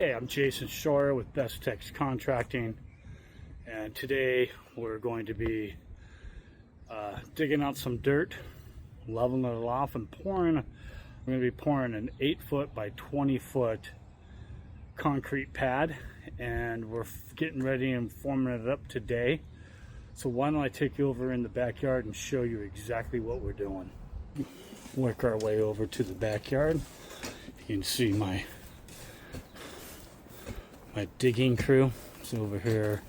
Hey, I'm Jason Shore with Best Tex Contracting, and today we're going to be digging out some dirt, leveling it off, and pouring. We're going to be pouring an 8-foot by 20-foot concrete pad, and we're getting ready and forming it up today. So why don't I take you over in the backyard and show you exactly what we're doing. Work our way over to the backyard. You can see my digging crew. So over here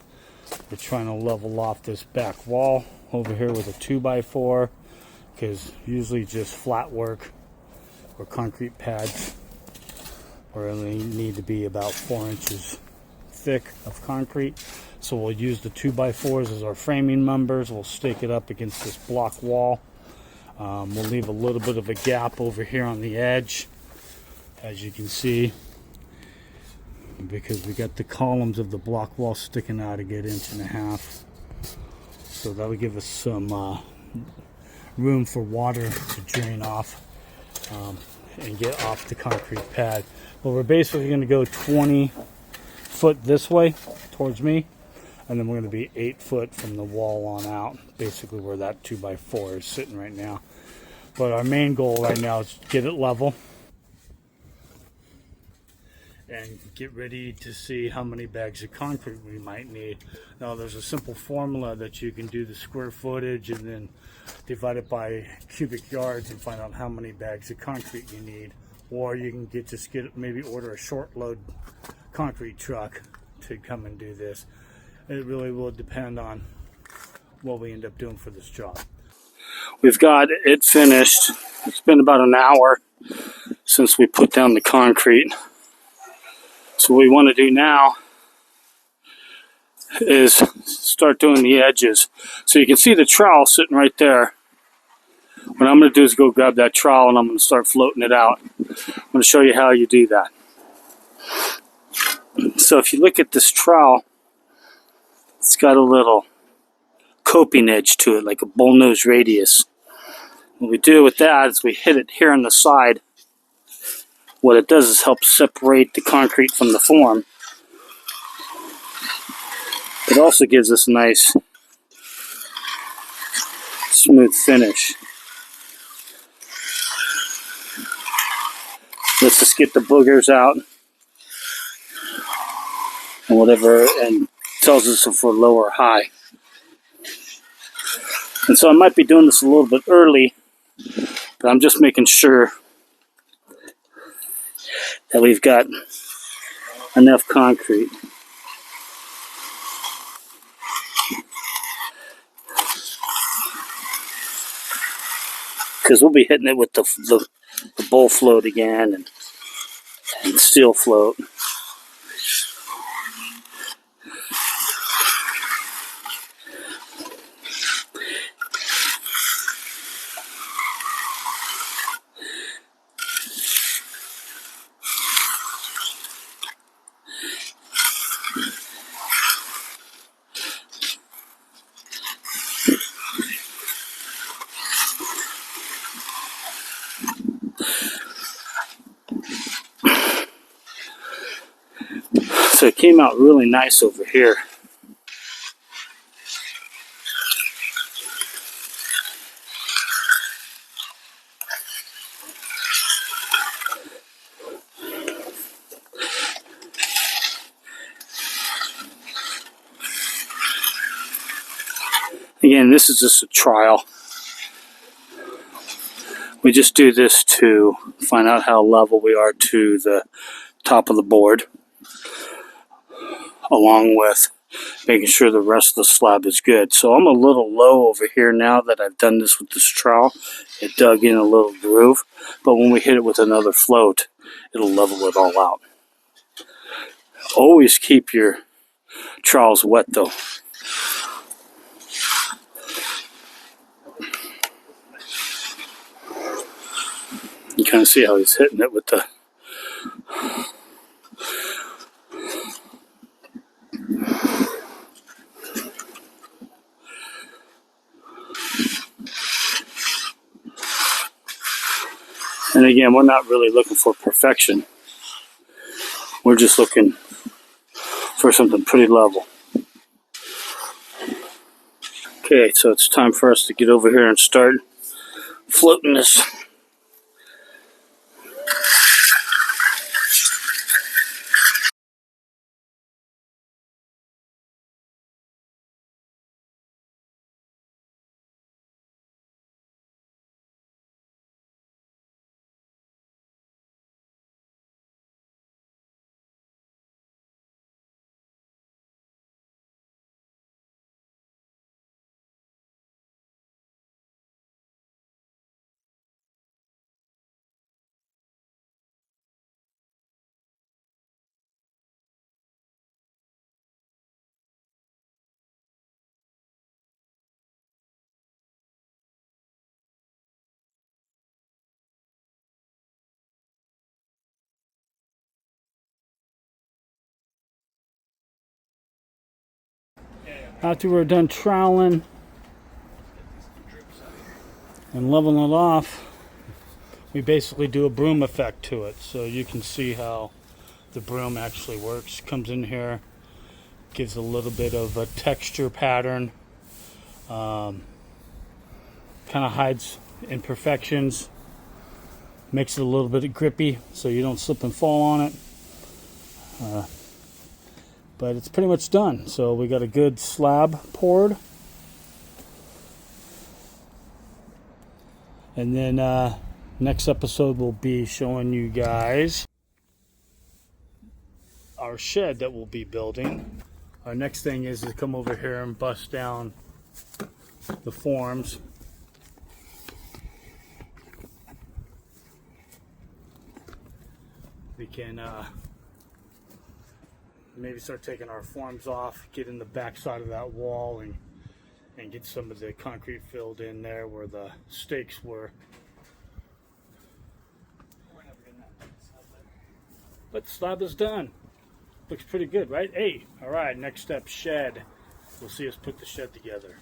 we're trying to level off this back wall over here with a 2x4, because usually just flat work or concrete pads really need to be about 4 inches thick of concrete. So we'll use the 2x4s as our framing members. We'll stake it up against this block wall. We'll leave a little bit of a gap over here on the edge, as you can see, because we got the columns of the block wall sticking out a good 1.5 inches. So that would give us some room for water to drain off and get off the concrete pad. But we're basically going to go 20 foot this way towards me, and then we're going to be 8 foot from the wall on out, basically where that 2x4 is sitting right now. But our main goal right now is to get it level and get ready to see how many bags of concrete we might need. Now there's a simple formula that you can do the square footage and then divide it by cubic yards and find out how many bags of concrete you need. Or you can just maybe order a short load concrete truck to come and do this. It really will depend on what we end up doing for this job. We've got it finished. It's been about an hour since we put down the concrete. So what we want to do now is start doing the edges. So you can see the trowel sitting right there. What I'm going to do is go grab that trowel and I'm going to start floating it out. I'm going to show you how you do that. So if you look at this trowel, it's got a little coping edge to it, like a bullnose radius. What we do with that is we hit it here on the side. What it does is help separate the concrete from the form. It also gives us a nice smooth finish. Let's just get the boogers out and whatever, and tells us if we're low or high. And so I might be doing this a little bit early, but I'm just making sure that we've got enough concrete. Because we'll be hitting it with the bowl float again and steel float. So it came out really nice over here. Again, this is just a trial. We just do this to find out how level we are to the top of the board, along with making sure the rest of the slab is good. So I'm a little low over here now that I've done this with this trowel. It dug in a little groove, but when we hit it with another float, it'll level it all out. Always keep your trowels wet though. You kind of see how he's hitting it with the And again, we're not really looking for perfection. We're just looking for something pretty level. Okay, so it's time for us to get over here and start floating this. After we're done troweling and leveling it off, we basically do a broom effect to it. So you can see how the broom actually works. Comes in here, gives a little bit of a texture pattern, kind of hides imperfections, makes it a little bit grippy so you don't slip and fall on it. But it's pretty much done. So we got a good slab poured. And then next episode we'll be showing you guys our shed that we'll be building. Our next thing is to come over here and bust down the forms. We can maybe start taking our forms off, get in the back side of that wall, and get some of the concrete filled in there where the stakes were. But the slab is done. Looks pretty good, right? Hey, all right, next step, shed. We'll see us put the shed together.